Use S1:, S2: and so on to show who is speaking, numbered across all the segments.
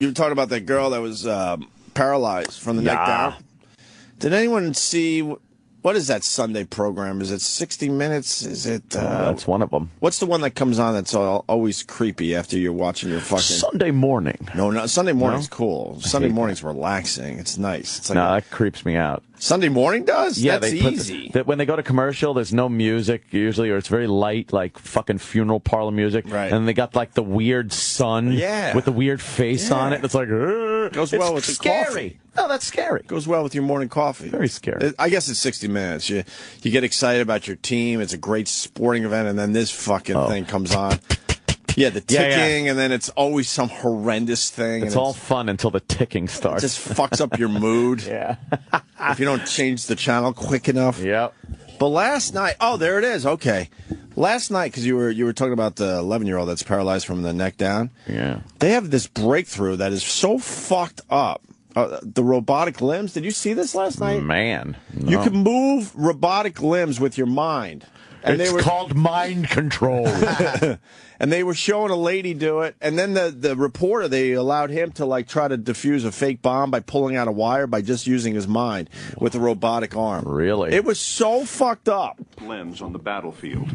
S1: You were talking about that girl that was paralyzed from the neck down. Did anyone see what is that Sunday program? Is it 60 Minutes? Is it?
S2: That's one of them.
S1: What's the one that comes on that's always creepy after you're watching your fucking
S2: Sunday morning?
S1: No, Sunday morning's cool. Sunday morning's relaxing. It's nice. It's like
S2: that creeps me out.
S1: Sunday morning does?
S2: Yeah,
S1: that's easy.
S2: When they go to commercial, there's no music usually, or it's very light, like fucking funeral parlor music.
S1: Right.
S2: And they got like the weird sun with the weird face on it. It's like,
S1: goes well with the coffee.
S2: No, that's scary.
S1: Goes well with your morning coffee.
S2: Very scary.
S1: I guess it's 60 Minutes. You get excited about your team. It's a great sporting event, and then this fucking thing comes on. Yeah, the ticking, and then it's always some horrendous thing.
S2: It's all fun until the ticking starts.
S1: It just fucks up your mood. If you don't change the channel quick enough.
S2: Yep.
S1: But last night, there it is. Okay. Last night, because you were talking about the 11-year-old that's paralyzed from the neck down.
S2: Yeah.
S1: They have this breakthrough that is so fucked up. The robotic limbs. Did you see this last night?
S2: Man. No.
S1: You can move robotic limbs with your mind.
S2: And it's called mind control.
S1: And they were showing a lady do it, and then the reporter, they allowed him to like try to defuse a fake bomb by pulling out a wire by just using his mind with a robotic arm.
S2: Really?
S1: It was so fucked up.
S3: Limbs on the battlefield.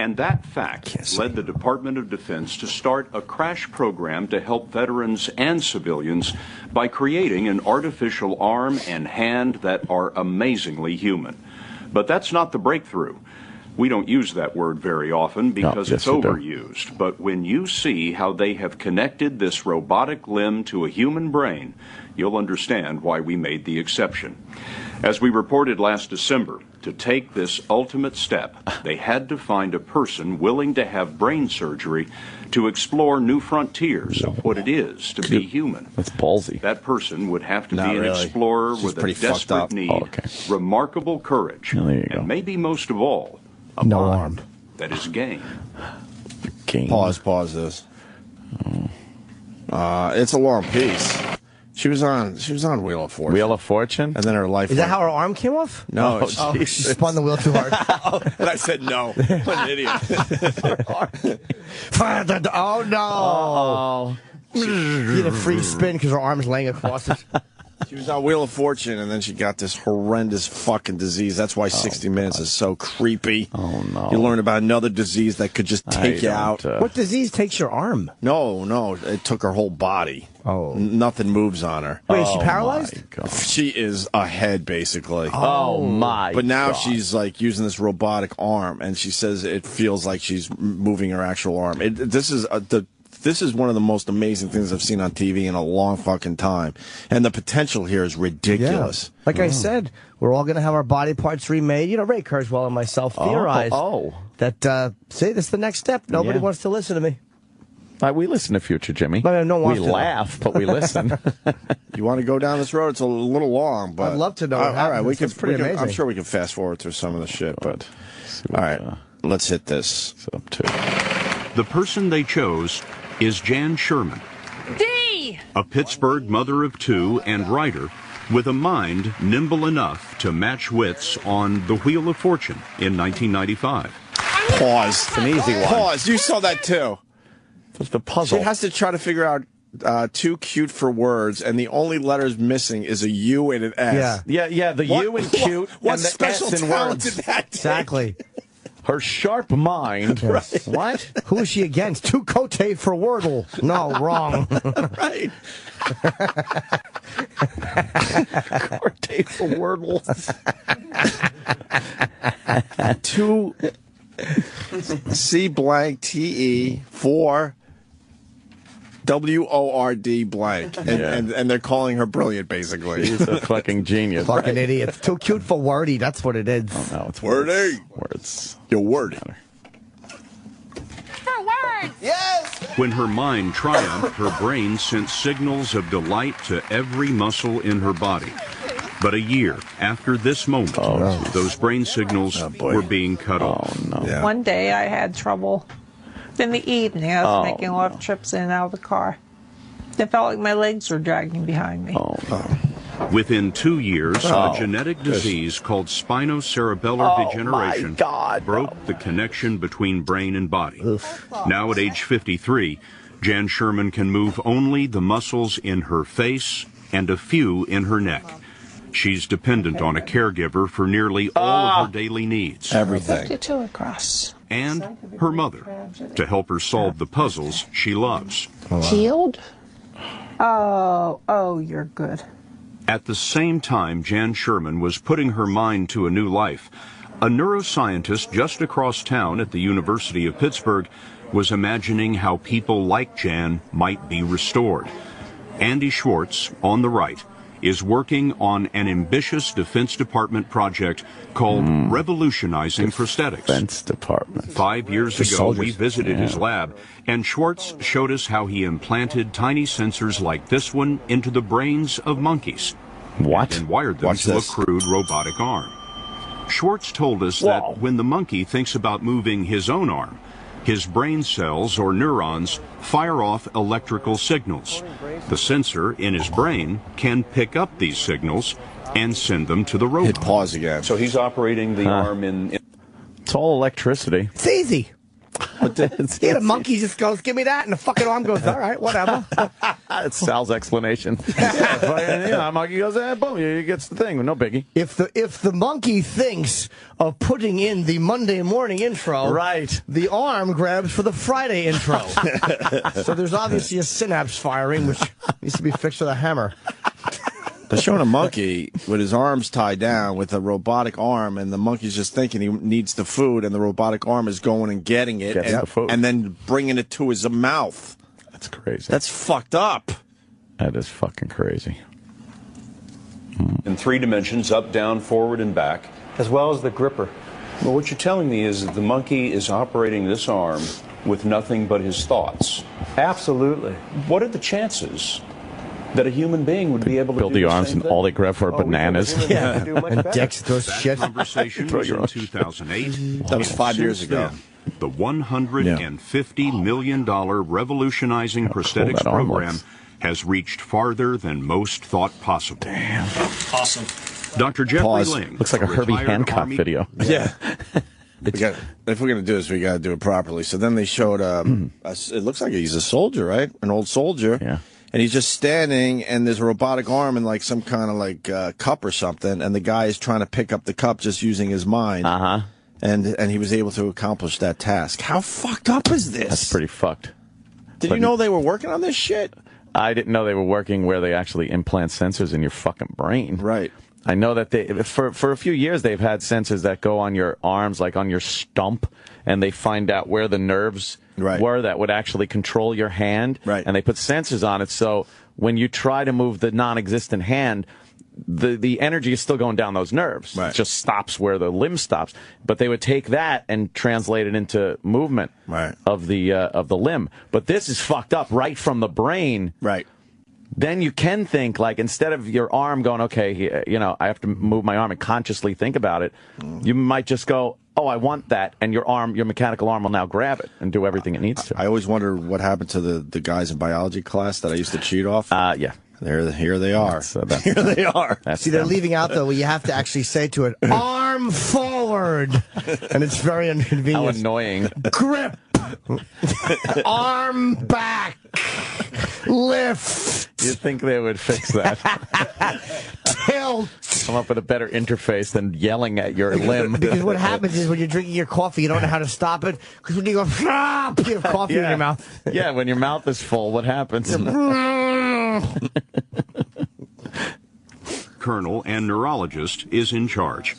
S3: And that fact led the Department of Defense to start a crash program to help veterans and civilians by creating an artificial arm and hand that are amazingly human. But that's not the breakthrough. We don't use that word very often because it's overused. But when you see how they have connected this robotic limb to a human brain, you'll understand why we made the exception. As we reported last December, to take this ultimate step, they had to find a person willing to have brain surgery to explore new frontiers of what it is to be human.
S2: That's ballsy.
S3: That person would have to be an explorer with a desperate need, remarkable courage, and maybe most of all, a mind that is game.
S1: Pause this. It's a long piece. She was on Wheel of Fortune.
S2: Wheel of Fortune?
S1: And then her life.
S4: Is that how her arm came off?
S1: No.
S4: She spun the wheel too hard.
S1: And I said no. What an idiot.
S4: Oh, no. She did a free spin because her arm's laying across it.
S1: She was on Wheel of Fortune, and then she got this horrendous fucking disease. That's why 60 Minutes is so creepy.
S2: Oh, no.
S1: You learn about another disease that could just take you out.
S4: What disease takes your arm?
S1: No. It took her whole body.
S4: Oh.
S1: Nothing moves on her.
S4: Wait, is she paralyzed?
S1: She is a head, basically.
S2: Oh, my
S1: But now she's, like, using this robotic arm, and she says it feels like she's moving her actual arm. This is one of the most amazing things I've seen on TV in a long fucking time. And the potential here is ridiculous.
S4: Yeah. Like I said, we're all going to have our body parts remade. You know, Ray Kurzweil and myself theorized that, see, this is the next step. Nobody wants to listen to me.
S2: We listen to Future Jimmy.
S4: No one wants
S2: we
S4: to
S2: laugh, but we listen.
S1: You want to go down this road? It's a little long, but
S4: I'd love to know.
S1: All right,
S4: it's pretty amazing.
S1: I'm sure we can fast forward through some of the shit, but all right, let's hit this.
S2: Up to
S3: the person they chose is Jan Sherman, a Pittsburgh mother of two and writer with a mind nimble enough to match wits on the Wheel of Fortune in 1995.
S1: Pause. It's an easy one. Pause. You saw that too.
S2: That's the puzzle.
S1: She has to try to figure out too cute for words, and the only letters missing is a U and an S.
S2: Yeah. The U in cute
S1: what
S2: and the
S1: special
S2: S in
S1: talent
S2: words.
S1: did that take?
S4: Exactly.
S2: Her sharp mind.
S1: Right.
S4: What? Who is she against? Two Cote for Wordle. No, wrong.
S1: Right.
S2: Cote for Wordle.
S1: Two C blank TE for WORD blank. And they're calling her brilliant, basically.
S2: She's a fucking genius.
S4: Fucking idiot. Too cute for wordy. That's what it is.
S2: Oh, no, it's
S1: wordy.
S2: Words.
S1: You're wordy.
S5: For words.
S1: Yes.
S3: When her mind triumphed, her brain sent signals of delight to every muscle in her body. But a year after this moment, those brain signals were being cut off.
S2: Oh, no.
S1: Yeah.
S5: One day I had trouble. In the evening, I was making a lot of trips in and out of the car. It felt like my legs were dragging behind me.
S3: Within 2 years, a genetic disease called spinocerebellar degeneration broke the connection between brain and body. Now at age 53, Jan Sherman can move only the muscles in her face and a few in her neck. She's dependent on a caregiver for nearly all of her daily needs.
S1: Everything.
S5: Across.
S3: And her mother, to help her solve the puzzles she loves.
S5: Healed? Oh, you're good.
S3: At the same time Jan Sherman was putting her mind to a new life, a neuroscientist just across town at the University of Pittsburgh was imagining how people like Jan might be restored. Andy Schwartz, on the right, is working on an ambitious Defense Department project called Revolutionizing Prosthetics.
S2: Defense Department.
S3: 5 years ago, we visited his lab, and Schwartz showed us how he implanted tiny sensors like this one into the brains of monkeys.
S2: What?
S3: And wired them to a crude robotic arm. Schwartz told us that when the monkey thinks about moving his own arm, his brain cells or neurons fire off electrical signals. The sensor in his brain can pick up these signals and send them to the robot.
S1: Hit pause again.
S3: So he's operating the arm in...
S2: It's all electricity.
S4: It's easy. Yeah, the monkey just goes, give me that, and the fucking arm goes, all right, whatever.
S2: It's Sal's explanation. Monkey goes, boom, he gets the thing. No biggie.
S4: If the monkey thinks of putting in the Monday morning intro,
S2: right,
S4: the arm grabs for the Friday intro. So there's obviously a synapse firing, which needs to be fixed with a hammer.
S1: They're showing a monkey with his arms tied down with a robotic arm, and the monkey's just thinking he needs the food, and the robotic arm is going and getting it, and then bringing it to his mouth.
S2: That's crazy.
S1: That's fucked up.
S2: That is fucking crazy.
S3: In 3 dimensions, up, down, forward, and back.
S6: As well as the gripper.
S3: Well, what you're telling me is that the monkey is operating this arm with nothing but his thoughts.
S6: Absolutely.
S3: What are the chances that a human being would be able to
S2: build
S3: do
S2: the
S3: the
S2: arms,
S3: same
S2: and
S3: thing?
S2: all they grab for are bananas.
S4: Yeah, and dextrose shit.
S3: Conversation was in 2008.
S1: That was 5 years ago.
S3: Then, the $150 million revolutionizing prosthetics
S2: that arm
S3: program
S2: looks.
S3: has reached farther than most thought possible.
S2: Damn.
S7: Awesome.
S3: Dr. Jeffrey
S1: Pause.
S3: Ling,
S2: Looks like a Herbie
S3: retired
S2: Hancock
S3: Army
S2: video.
S1: Yeah. If we're going to do this, we got to do it properly. So then they showed, it looks like he's a soldier, right? An old soldier.
S2: Yeah.
S1: And he's just standing, and there's a robotic arm in like some kind of like cup or something, and the guy is trying to pick up the cup just using his mind.
S2: Uh-huh.
S1: And he was able to accomplish that task. How fucked up is this?
S2: That's pretty fucked.
S1: Did you know they were working on this shit?
S2: I didn't know they were working where they actually implant sensors in your fucking brain.
S1: Right.
S2: I know that they for a few years they've had sensors that go on your arms, like on your stump, and they find out where the nerves were that would actually control your hand.
S1: Right.
S2: And they put sensors on it, so when you try to move the non-existent hand, the energy is still going down those nerves.
S1: Right.
S2: It just stops where the limb stops. But they would take that and translate it into movement of the limb. But this is fucked up right from the brain.
S1: Right.
S2: Then you can think, like, instead of your arm going, okay, I have to move my arm and consciously think about it, you might just go, oh, I want that, and your mechanical arm will now grab it and do everything it needs to.
S1: I always wonder what happened to the guys in biology class that I used to cheat off.
S2: Yeah.
S1: Here they are.
S4: Here they are. See, they're leaving out, though, where you have to actually say to it, arm forward. And it's very inconvenient.
S2: How annoying.
S4: Grip. Arm back. Lift.
S2: You'd think they would fix that.
S4: Tilt.
S2: Come up with a better interface than yelling at your limb.
S4: Because what happens is when you're drinking your coffee, you don't know how to stop it. Because when you go, you have coffee in your mouth.
S2: Yeah, when your mouth is full, what happens?
S3: Colonel and neurologist is in charge.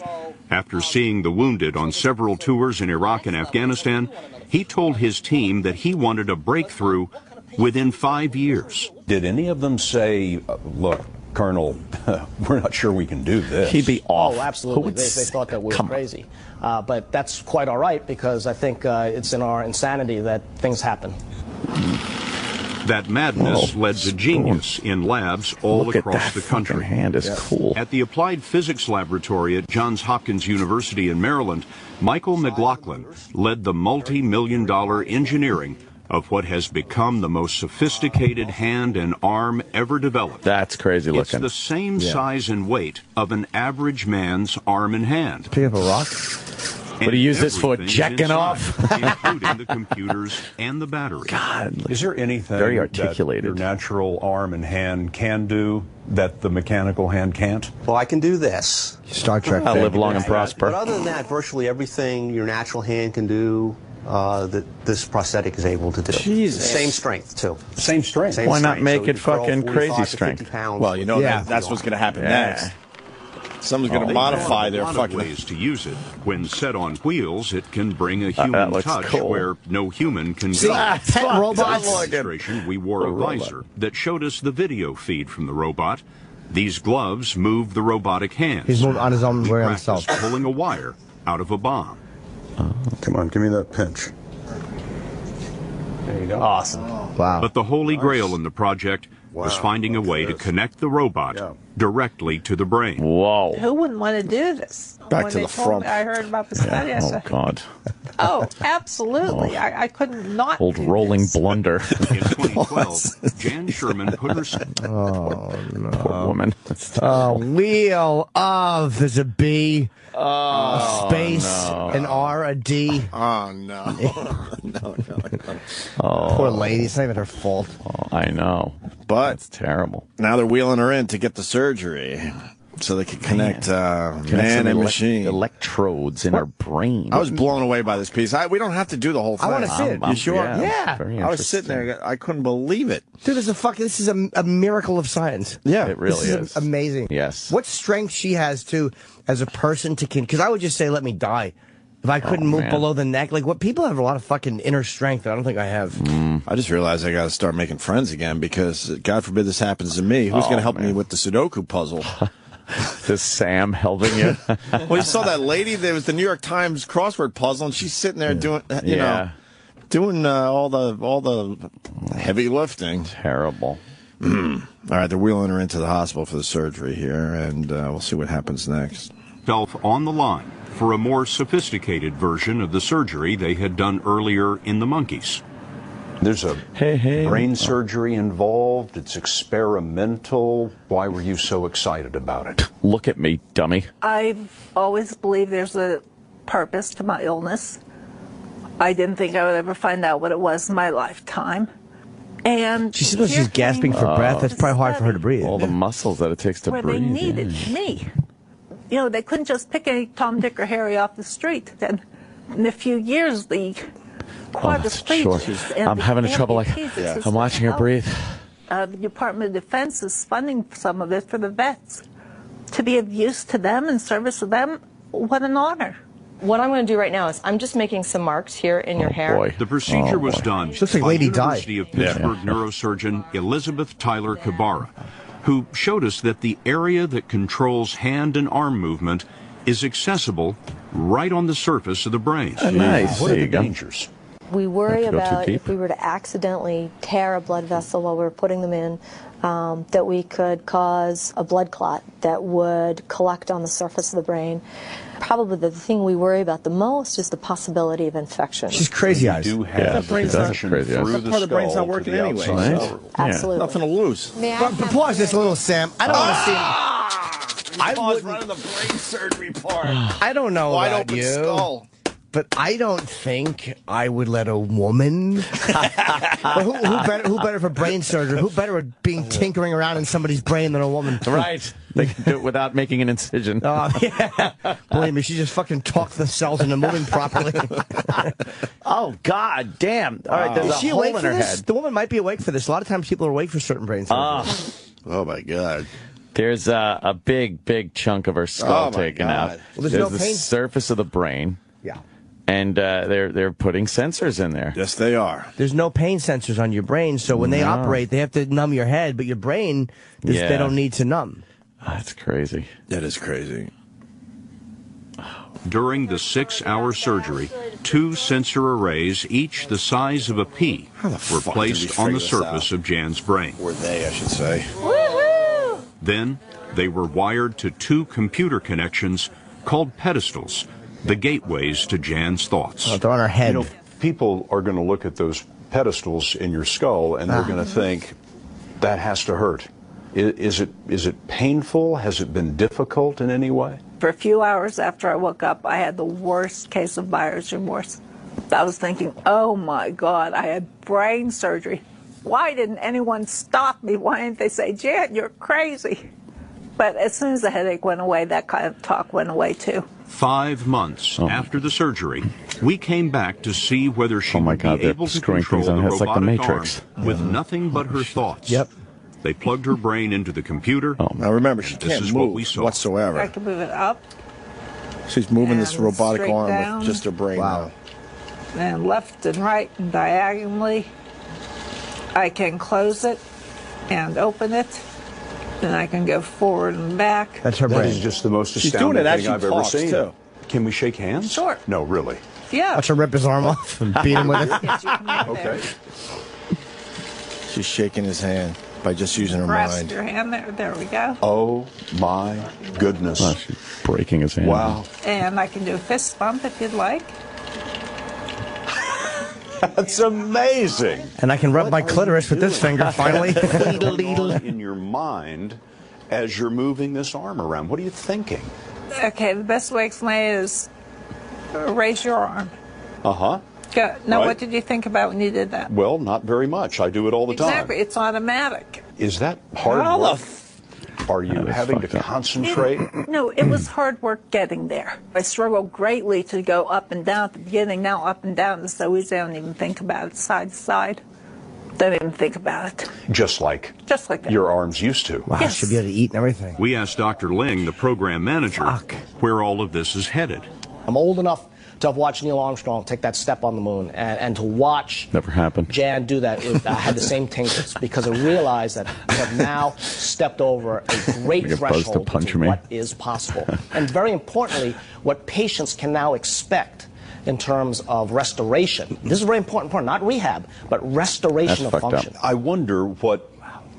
S3: After seeing the wounded on several tours in Iraq and Afghanistan, he told his team that he wanted a breakthrough within 5 years. Did any of them say, look, Colonel, we're not sure we can do this?
S2: He'd be off.
S7: Oh, absolutely. They thought that we were crazy. But that's quite all right, because I think it's in our insanity that things happen.
S3: That madness led to genius in labs all across the country.
S2: Hand is cool.
S3: At the Applied Physics Laboratory at Johns Hopkins University in Maryland, Michael McLaughlin led the multi-million-dollar engineering of what has become the most sophisticated hand and arm ever developed.
S2: That's crazy looking.
S3: It's the same size and weight of an average man's arm and hand.
S4: Pick up a rock.
S2: What do you use this for? Jacking off?
S3: Including the computers and the battery.
S2: God,
S8: is there anything
S2: very articulated
S8: that your natural arm and hand can do that the mechanical hand can't?
S9: Well, I can do this.
S4: Star Trek.
S2: I'll live long and prosper.
S9: But other than that, virtually everything your natural hand can do, that this prosthetic is able to do.
S1: Jesus.
S9: Same strength, too.
S8: Same strength.
S9: Same
S2: Why not
S9: strength.
S2: make
S9: So
S2: it
S9: you curl
S2: fucking
S9: 45
S2: crazy
S9: to 50
S2: strength?
S9: pounds.
S1: Well, you know
S4: Yeah.
S1: that's what's going to happen
S2: Yeah.
S1: next. Someone's going to modify their
S3: There are a lot of
S1: fucking.
S3: ways to use it. When set on wheels, it can bring a human
S2: looks
S3: touch
S2: cool.
S3: where no human can
S4: See,
S3: go.
S4: pet robots.
S3: Demonstration, we wore a visor that showed us the video feed from the robot. These gloves move the robotic hands.
S4: He's moving on his own,
S3: We
S4: wearing
S3: practiced
S4: himself.
S3: pulling a wire out of a bomb.
S8: Come on, give me that pinch. There you go.
S4: Awesome. Wow.
S3: But the holy grail in the project was finding a way to connect the robot directly to the brain.
S2: Whoa.
S5: Who wouldn't want to do this?
S1: Back
S5: when
S1: to
S5: they
S1: the
S5: told
S1: front.
S5: me I heard about the study. I
S2: Oh,
S5: said,
S2: God.
S5: oh, absolutely. I couldn't not
S2: Old
S5: do
S2: rolling
S5: this.
S2: blunder.
S3: In 2012, Jan Sherman put her
S2: Poor woman.
S4: Wheel of, there's a B, a space, an R, a D.
S1: Oh no! no.
S4: Poor lady, it's not even her fault.
S2: Oh, I know.
S1: But
S2: It's terrible.
S1: now they're wheeling her in to get the surgery, so they can connect man and machine.
S2: Electrodes in her brain.
S1: I was blown away by this piece. We don't have to do the whole thing.
S4: I want to see it.
S1: You sure?
S4: Yeah.
S2: Very
S1: I was sitting there. I couldn't believe it.
S4: Dude, this is a miracle of science.
S1: Yeah,
S2: It really
S4: This
S2: is.
S4: amazing.
S2: Yes.
S4: What strength she has, too, as a person to because I would just say, let me die. If I couldn't move
S2: man.
S4: below the neck, like what people have a lot of fucking inner strength that I don't think I have.
S1: I just realized I got to start making friends again because God forbid this happens to me. Who's going to help me with the Sudoku puzzle?
S2: Does Sam helping you?
S1: Well, you saw that lady. There was the New York Times crossword puzzle, and she's sitting there doing, doing all the heavy lifting.
S2: Terrible.
S1: All right, they're wheeling her into the hospital for the surgery here, and we'll see what happens next.
S3: Self on the line for a more sophisticated version of the surgery they had done earlier in the monkeys.
S8: There's a
S2: Hey.
S8: brain surgery involved. It's experimental. Why were you so excited about it?
S2: Look at me, dummy.
S10: I've always believed there's a purpose to my illness. I didn't think I would ever find out what it was in my lifetime. And
S4: She said she's gasping for breath. That's probably hard for her to breathe.
S2: All the muscles that it takes to
S10: where
S2: breathe.
S10: they needed me. You know, they couldn't just pick any Tom, Dick, or Harry off the street. And in a few years, the quadriplegics and
S2: I'm
S10: the
S2: having trouble.
S10: amputees
S2: I'm watching her breathe.
S10: The Department of Defense is funding some of it for the vets. To be of use to them and service to them, what an honor.
S11: What I'm going to do right now is I'm just making some marks here in your hair.
S2: Boy.
S3: The procedure was done
S4: Looks like
S3: by
S4: Lady Di.
S3: University of Pittsburgh neurosurgeon Elizabeth Tyler Kabara, who showed us that the area that controls hand and arm movement is accessible right on the surface of the brain.
S2: Nice.
S8: What
S2: There
S8: are
S2: you
S8: the
S2: go.
S8: dangers?
S11: We worry
S2: Not to go too
S11: about
S2: deep.
S11: if we were to accidentally tear a blood vessel while we were putting them in, that we could cause a blood clot that would collect on the surface of the brain. Probably the thing we worry about the most is the possibility of infection.
S4: She's crazy eyes.
S8: You do have
S1: brain's not
S8: connection
S2: crazy.
S8: through
S1: That
S8: the
S1: part of the brain's
S8: skull
S1: not working
S8: to the
S1: anyway,
S8: outside.
S1: so-
S11: Absolutely.
S1: Nothing to lose.
S4: But pause this a little, Sam. I don't want to see. I
S1: was
S4: wouldn't-
S1: running the brain surgery part.
S4: I don't know
S1: Wide
S4: about
S1: open
S4: you,
S1: skull.
S4: but I don't think I would let a woman. Well, who better for brain surgery? Who better at being tinkering around in somebody's brain than a woman?
S2: Right. They can do it without making an incision.
S4: Oh, yeah. Believe me, she just fucking talked the cells into moving properly.
S2: Oh, God damn. All right, there's
S4: Is
S2: a
S4: she
S2: hole
S4: awake
S2: in
S4: for
S2: her
S4: this?
S2: head.
S4: The woman might be awake for this. A lot of times people are awake for certain brain surgeries.
S1: Oh my God.
S2: There's a big chunk of her skull
S1: Oh, my
S2: taken
S1: God.
S2: out.
S4: Well, there's
S2: there's
S4: no
S2: the
S4: pain.
S2: surface of the brain,
S4: Yeah.
S2: and they're putting sensors in there.
S1: Yes, they are.
S4: There's no pain sensors on your brain, so when they operate, they have to numb your head, but your brain,
S2: Yeah.
S4: they don't need to numb.
S2: That's crazy.
S1: That is crazy.
S3: During the 6-hour surgery, 2 sensor arrays, each the size of a pea,
S1: the
S3: were
S1: fuck did we
S3: placed on the
S1: figure this
S3: surface
S1: out?
S3: of Jan's brain.
S1: Or they, I should say.
S3: Then, they were wired to 2 computer connections called pedestals, the gateways to Jan's thoughts.
S4: Oh, they're on her head.
S8: You know, people are going to look at those pedestals in your skull and they're going to think, that has to hurt. Is it painful? Has it been difficult in any way?
S10: For a few hours after I woke up, I had the worst case of buyer's remorse. I was thinking, oh my God, I had brain surgery. Why didn't anyone stop me? Why didn't they say, Jan, you're crazy? But as soon as the headache went away, that kind of talk went away too.
S3: 5 months after the surgery, we came back to see whether she would be able to control the robotic arm with nothing but her thoughts.
S4: Yep.
S3: They plugged her brain into the computer.
S1: Now remember, she can't move whatsoever.
S5: I can move it up.
S1: She's moving this
S5: and
S1: robotic
S5: straight
S1: arm
S5: down.
S1: with just her brain now.
S5: And left and right and diagonally. I can close it and open it. Then I can go forward and back.
S4: That's her
S8: That
S4: brain.
S8: is just the most
S1: She's doing
S8: astounding
S1: it as
S8: thing
S1: she
S8: I've ever
S1: talks,
S8: seen.
S1: too.
S8: Can we shake hands?
S5: Sure.
S8: No, really.
S5: Yeah.
S4: Watch her rip his arm off and beat him with it.
S5: Yes, you can move there.
S8: Okay.
S1: She's shaking his hand by just using her
S5: Grasp
S1: mind.
S5: your hand there. There we go.
S8: Oh my goodness.
S2: Oh, she's breaking his hand.
S8: Wow.
S5: And I can do a fist bump if you'd like.
S8: That's amazing.
S4: And I can rub my clitoris with this finger, finally.
S8: In your mind as you're moving this arm around, what are you thinking?
S5: Okay, the best way to explain it is raise your arm.
S8: Uh-huh.
S5: Go. Now,
S8: Right.
S5: what did you think about when you did that?
S8: Well, not very much. I do it all the
S5: Exactly.
S8: time.
S5: It's automatic.
S8: Is that hard
S5: How the
S8: work? Are you having to concentrate?
S10: No, it was hard work getting there. I struggled greatly to go up and down at the beginning. Now up and down is so easy, I don't even think about it. Side to side, don't even think about it.
S8: Just like
S10: that.
S8: your arms used to.
S4: Wow,
S10: Yes.
S4: should be able to eat and everything.
S3: We asked Dr. Ling, the program manager, where all of this is headed.
S7: I'm old enough to have watched Neil Armstrong take that step on the moon, and to watch
S2: Never happened.
S7: Jan do that, I had the same tingles because I realized that we have now stepped over a great
S2: You're supposed to
S7: threshold
S2: punch
S7: to
S2: me.
S7: what is possible. And very importantly, what patients can now expect in terms of restoration. This is very important part, not rehab, but restoration of function.
S8: I wonder what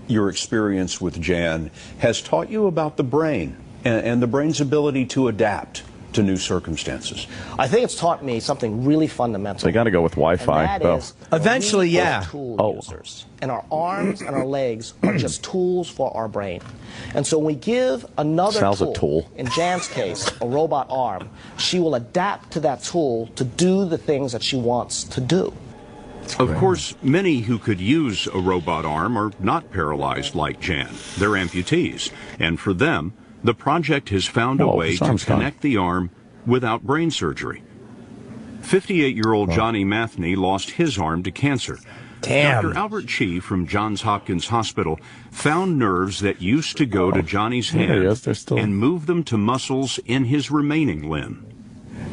S8: your experience with Jan has taught you about the brain and the brain's ability to adapt to new circumstances.
S7: I think it's taught me something really fundamental.
S2: So you got to go with Wi-Fi,
S7: And that
S2: though.
S7: is,
S4: Eventually,
S7: we are
S4: yeah.
S7: tool users. And our arms and our legs are just tools for our brain. And so when we give another
S2: Sal's a tool.
S7: in Jan's case, a robot arm, she will adapt to that tool to do the things that she wants to do.
S3: Of course, many who could use a robot arm are not paralyzed like Jan. They're amputees. And for them, the project has found a way
S2: his
S3: to
S2: arm's gone.
S3: connect the arm without brain surgery. 58-year-old Johnny Matheny lost his arm to cancer.
S4: Damn.
S3: Dr. Albert Chi from Johns Hopkins Hospital found nerves that used to go to Johnny's
S2: There he
S3: hand
S2: is. They're still-
S3: and move them to muscles in his remaining limb.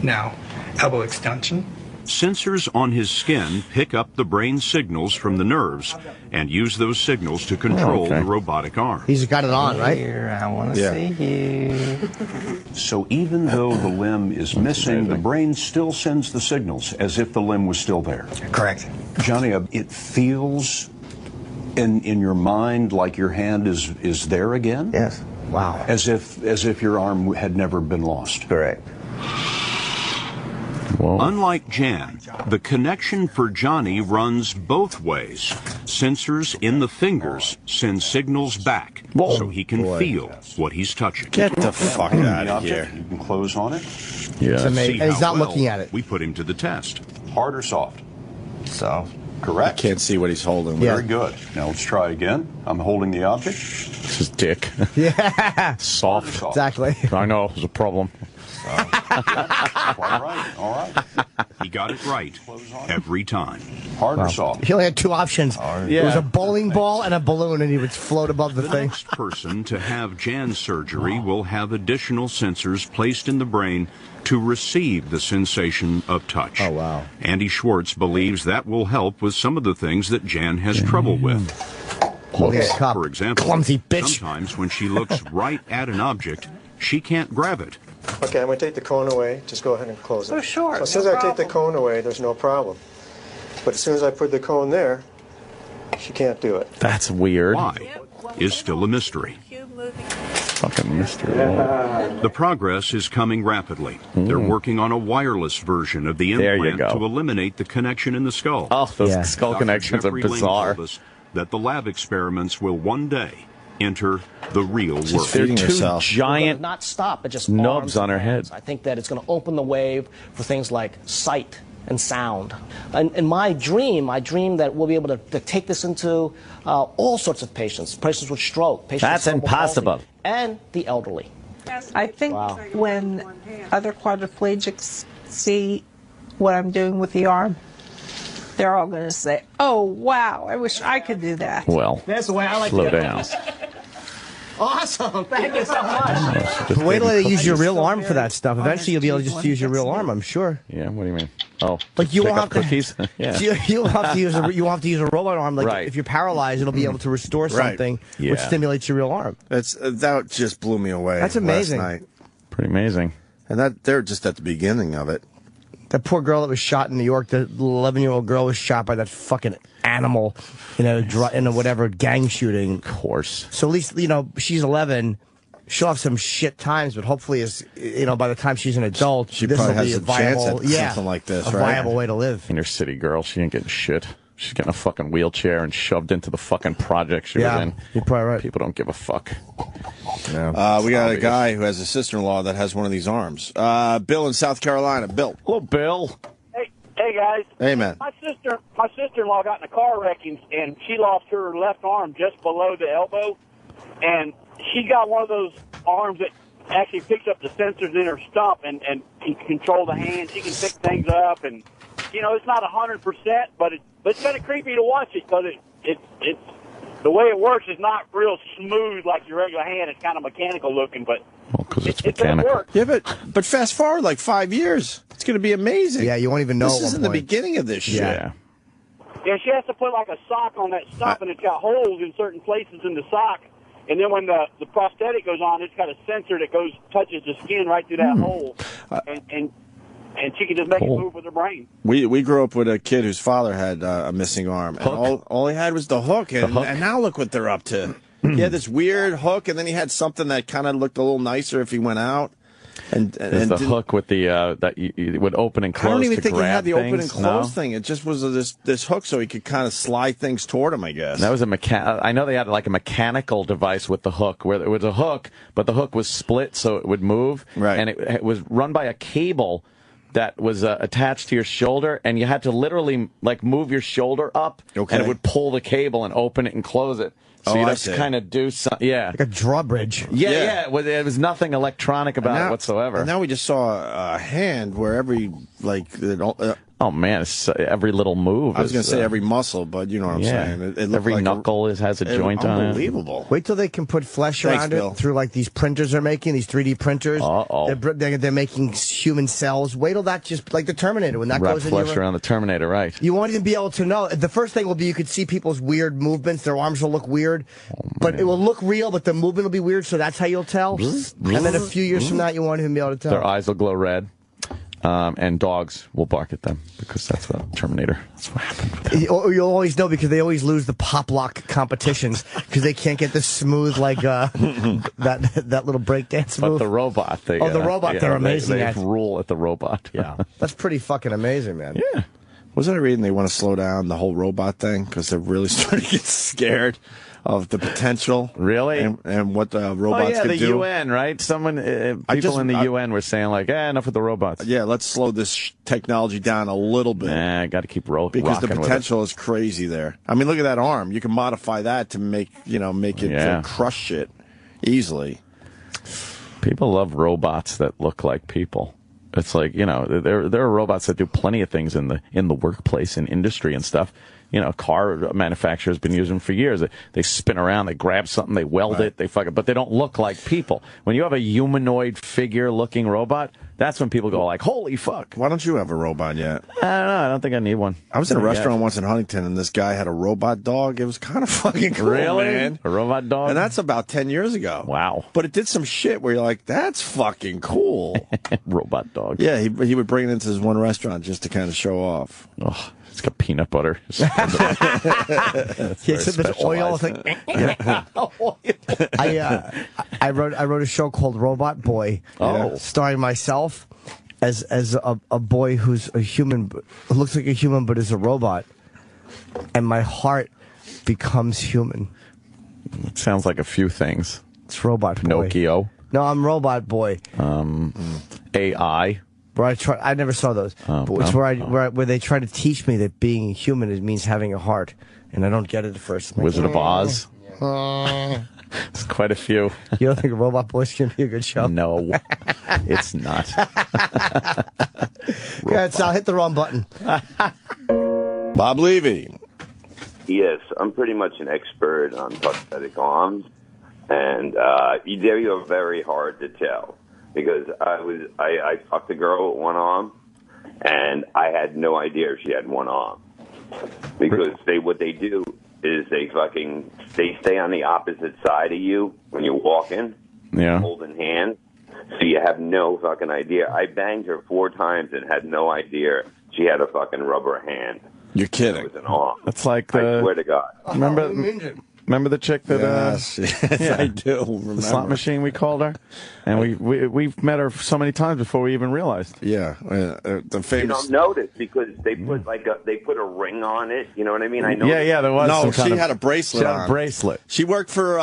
S12: Now, elbow extension.
S3: Sensors on his skin pick up the brain signals from the nerves and use those signals to control the robotic arm.
S4: He's got it on, right?
S12: Here, I want to see you.
S8: So even though the limb is missing, the brain still sends the signals as if the limb was still there.
S12: Correct.
S8: Johnny, it feels in your mind like your hand is there again?
S12: Yes.
S4: Wow.
S8: As if your arm had never been lost.
S12: Correct.
S2: Whoa.
S3: Unlike Jan, the connection for Johnny runs both ways. Sensors in the fingers send signals back so he can feel what he's touching.
S1: Get the fuck out of here.
S8: You can close on it.
S2: Yeah.
S4: It's amazing.
S3: See
S4: And he's
S3: how
S4: not
S3: well
S4: looking at it.
S3: We put him to the test.
S8: Hard or soft?
S12: Soft.
S8: Correct.
S1: Can't see what he's holding.
S8: Very good. Now let's try again. I'm holding the object.
S2: It's his dick.
S4: Yeah.
S2: Soft.
S4: Exactly.
S2: I know. It was a problem.
S8: Quite right. All right.
S3: He got it right every time.
S8: Hard or soft?
S4: He only had two options. It was a bowling ball and a balloon, and he would float above the
S3: The
S4: thing.
S3: next person to have Jan's surgery will have additional sensors placed in the brain to receive the sensation of touch.
S4: Oh, wow.
S3: Andy Schwartz believes that will help with some of the things that Jan has trouble with.
S4: Holding a cup.
S3: For example,
S4: Clumsy bitch.
S3: sometimes when she looks right at an object, she can't grab it.
S6: Okay, I'm going to take the cone away. Just go ahead and close it.
S5: Oh, sure.
S6: So as soon as I take the cone away, there's no problem. But as soon as I put the cone there, she can't do it.
S2: That's weird.
S3: Why is still a mystery.
S2: Fucking mystery.
S3: The progress is coming rapidly. They're working on a wireless version of the
S2: There you
S3: implant
S2: go.
S3: to eliminate the connection in the skull.
S2: Oh, those
S4: Yeah.
S2: skull
S3: Dr.
S2: connections are
S3: Jeffrey Ling
S2: bizarre.
S3: told us that the lab experiments will one day enter the real world.
S2: They're two
S1: herself.
S2: giant
S7: not stop, but just
S2: nubs
S7: arms
S2: on her
S7: and
S2: head.
S7: hands. I think that it's going to open the way for things like sight and sound. And in my dream that we'll be able to take this into all sorts of patients with stroke, patients
S2: That's
S7: with cerebral
S2: impossible.
S7: palsy, and the elderly.
S5: I think when other quadriplegics see what I'm doing with the arm, they're all going to say, "Oh, wow, I wish I could do that."
S2: Well,
S7: That's the way I like
S2: slow
S7: to go.
S2: down.
S7: Awesome. Thank you so much.
S4: Wait till they use your real arm for that stuff. Eventually, you'll be able to just use your real arm, I'm sure.
S2: Yeah, what do you mean? Oh,
S4: Like you
S2: pick
S4: won't
S2: up
S4: have to.
S2: cookies? Yeah.
S4: You won't have to use you won't have to use a robot arm. Like
S2: Right.
S4: if you're paralyzed, it'll be able to restore something which
S2: Yeah.
S4: stimulates your real arm.
S1: That just blew me away.
S4: That's amazing.
S1: Last night.
S2: Pretty amazing.
S1: And they're just at the beginning of it.
S4: That poor girl that was shot in New York, the 11-year-old girl was shot by that fucking animal in a whatever gang shooting.
S2: Of course.
S4: So at least, she's 11. She'll have some shit times, but hopefully, by the time she's an adult,
S1: She
S4: this
S1: probably
S4: will be
S1: has
S4: a
S1: a chance
S4: viable,
S1: at something like this,
S4: a
S1: right?
S4: viable way to live.
S2: Inner city girl, she ain't getting shit. She's getting a fucking wheelchair and shoved into the fucking project she was in.
S4: You're probably right.
S2: People don't give a fuck.
S1: We got a guy who has a sister-in-law that has one of these arms. Bill in South Carolina. Bill.
S2: Hello, Bill.
S13: Hey guys.
S1: Hey, man.
S13: My sister-in-law got in a car wreck and she lost her left arm just below the elbow, and she got one of those arms that actually picks up the sensors in her stump and can control the hand. She can pick things up, and it's not 100%, but it's kind of creepy to watch it because it's the way it works is not real smooth like your regular hand. It's kind of mechanical looking, but
S2: because it's
S13: it
S2: mechanical.
S13: works.
S1: Yeah, but fast forward like 5 years. It's going to be amazing.
S4: Yeah, you won't even know.
S1: This
S4: at
S1: is
S4: one
S1: in the
S4: point.
S1: beginning of this shit.
S2: Yeah.
S13: Yeah, she has to put like a sock on that stump, and it's got holes in certain places in the sock. And then when the prosthetic goes on, it's got a sensor that touches the skin right through that hole, and she can just make it move with her brain.
S1: We grew up with a kid whose father had a missing arm, and all he had was the hook, and now look what they're up to. He had this weird hook, and then he had something that kind of looked a little nicer if he went out. And
S2: the hook with the that you would open and close.
S1: I don't even
S2: to
S1: think he
S2: grab
S1: had the open and
S2: things.
S1: close
S2: No?
S1: thing. It just was this hook, so he could kind of slide things toward him, I guess.
S2: That was I know they had like a mechanical device with the hook, where it was a hook, but the hook was split so it would move.
S1: Right.
S2: And it was run by a cable that was attached to your shoulder, and you had to literally like move your shoulder up,
S1: Okay.
S2: and it would pull the cable and open it and close it. So you'd
S1: I
S2: have to
S1: see.
S2: kind of do something. Yeah.
S4: Like a drawbridge.
S2: Yeah. It was nothing electronic about it whatsoever.
S1: And now we just saw a hand where every
S2: oh man, it's, every little move.
S1: I was going
S2: is,
S1: to say every muscle, but you know what I'm saying. It looked
S2: every
S1: like
S2: knuckle has a joint on it.
S1: Unbelievable.
S4: Wait till they can put flesh
S1: Thanks,
S4: around
S1: Bill.
S4: it through like these printers they're making, these 3D printers. They're making human cells. Wait till that just like the Terminator when that
S2: Wrap
S4: goes in
S2: flesh around the Terminator, right?
S4: You won't even be able to know. The first thing will be you could see people's weird movements. Their arms will look weird, but it will look real, but the movement will be weird, so that's how you'll tell. And then a few years from now, you won't even be able to tell.
S2: Their eyes will glow red. And dogs will bark at them because that's what Terminator. That's what happened with them.
S4: You'll always know because they always lose the pop lock competitions because they can't get the smooth like that little breakdance move.
S2: But the robot, they're
S4: amazing
S2: They
S4: at.
S2: rule at the robot.
S4: Yeah, that's pretty fucking amazing, man.
S2: Yeah.
S1: Wasn't I reading they want to slow down the whole robot thing because they're really starting to get scared of the potential,
S2: really,
S1: and what the robots could
S2: the
S1: do.
S2: UN, right? People in the UN were saying like, enough with the robots.
S1: Yeah, let's slow this technology down a little bit.
S2: Nah, got to keep
S1: because the
S2: rocking
S1: potential is crazy there. I mean, look at that arm. You can modify that to make it crush shit easily.
S2: People love robots that look like people. It's like, there are robots that do plenty of things in the workplace and industry and stuff. Car manufacturers have been using them for years. They spin around, they grab something, they weld it, they fuck it, but they don't look like people. When you have a humanoid figure-looking robot, that's when people go like, holy fuck.
S1: Why don't you have a robot yet?
S2: I don't know. I don't think I need one.
S1: I was in a restaurant once in Huntington, and this guy had a robot dog. It was kind of fucking cool,
S2: really?
S1: Man.
S2: A robot dog?
S1: And that's about 10 years ago.
S2: Wow.
S1: But it did some shit where you're like, that's fucking cool.
S2: Robot dog.
S1: Yeah, he would bring it into his one restaurant just to kind of show off.
S2: Oh, it's got peanut butter.
S4: There's oil. Thing. I wrote a show called Robot Boy, starring myself as a boy who's a human, who looks like a human but is a robot, and my heart becomes human.
S2: Sounds like a few things.
S4: It's Robot Boy.
S2: Pinocchio.
S4: No, I'm Robot Boy.
S2: AI.
S4: Where I never saw those. But it's where they try to teach me that being human means having a heart, and I don't get it at first. Like,
S2: Wizard of Oz. It's quite a few.
S4: You don't think Robot Boy's going to be a good show?
S2: No, it's not.
S4: Yeah, I'll hit the wrong button.
S1: Bob Levy.
S14: Yes, I'm pretty much an expert on prosthetic arms, and they are very hard to tell because I fucked a girl with one arm, and I had no idea she had one arm because what they do is they stay on the opposite side of you when you're walking, holding hands, so you have no fucking idea. I banged her 4 times and had no idea she had a fucking rubber hand.
S1: You're kidding.
S14: It was an arm.
S2: That's like
S14: I swear to God.
S2: Remember the chick that?
S1: Yes, I do. Remember.
S2: The slot machine, we called her, and we've met her so many times before we even realized.
S1: Yeah, the famous.
S14: You don't notice because they put they put a ring on it. You know what I mean? I know.
S2: Yeah, there was.
S1: No, she had a bracelet.
S2: She had a bracelet.
S1: She worked for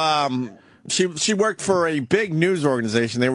S1: She worked for a big news organization. They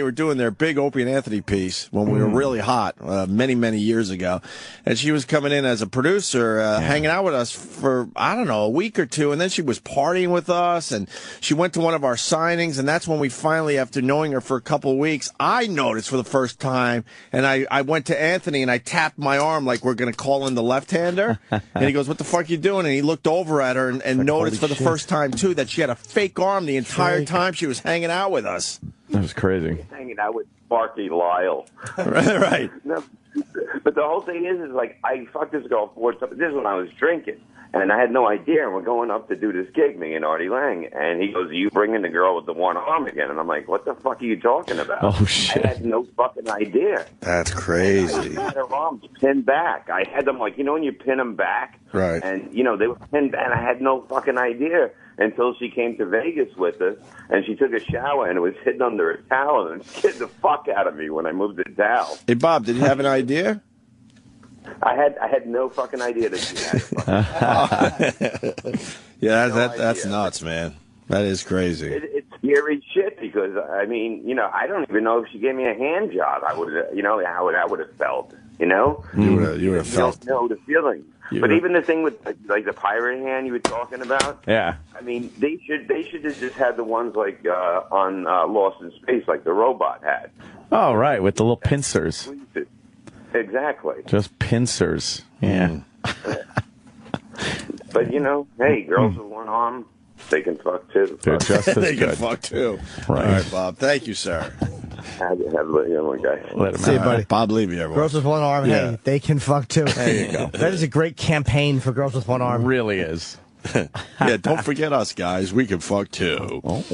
S1: were doing their big Opie and Anthony piece when we were really hot many years ago, and she was coming in as a producer, hanging out with us for I don't know a week or two, and then she was partying with us, and she went to one of our signings, and that's when we finally, after knowing her for a couple of weeks, I noticed for the first time, and I went to Anthony and I tapped my arm like we're going to call in the left-hander, and he goes, "What the fuck are you doing?" And he looked over at her and
S2: like,
S1: noticed for the
S2: shit.
S1: first time too that she had a fake arm the entire time she was hanging out with us.
S2: That was crazy.
S14: Hanging out with Sparky Lyle.
S1: Right.
S14: No, but the whole thing is like I fucked this girl 4 times. This is when I was drinking, and I had no idea. And we're going up to do this gig, me and Artie Lang, and he goes, "Are you bringing the girl with the one arm again?" And I'm like, "What the fuck are you talking about?"
S2: Oh shit!
S14: I had no fucking idea.
S1: That's crazy.
S14: I had her arms pinned back. I had them like when you pin them back,
S1: right?
S14: And they were pinned back. And I had no fucking idea until she came to Vegas with us, and she took a shower, and it was hidden under a towel, and it scared the fuck out of me when I moved the towel.
S1: Hey Bob, did you have an idea?
S14: I had no fucking idea that she had it.
S1: Yeah, that's nuts, man. That is crazy.
S14: It's scary shit because I mean, I don't even know if she gave me a hand job. I would, how I would have felt. You
S1: would have felt.
S14: You don't know the feeling. But even the thing with like the pirate hand you were talking about.
S2: Yeah.
S14: I mean, they should have just had the ones like on Lost in Space, like the robot had.
S2: Oh right, with the little pincers.
S14: Exactly.
S2: Just pincers. Yeah.
S14: But hey, girls with one arm, they can fuck too.
S2: They're just as
S1: they
S2: good.
S1: can fuck too.
S2: Right.
S1: All right, Bob. Thank you, sir.
S14: Have a one, guys.
S2: Let him
S4: See you,
S2: out.
S4: buddy.
S1: Bob Levy, everyone.
S4: Girls with one arm,
S1: Yeah.
S4: hey, they can fuck too.
S1: There you go.
S4: That is a great campaign for girls with one arm.
S2: Really is.
S1: Yeah, don't forget us, guys. We can fuck too.
S2: Oh.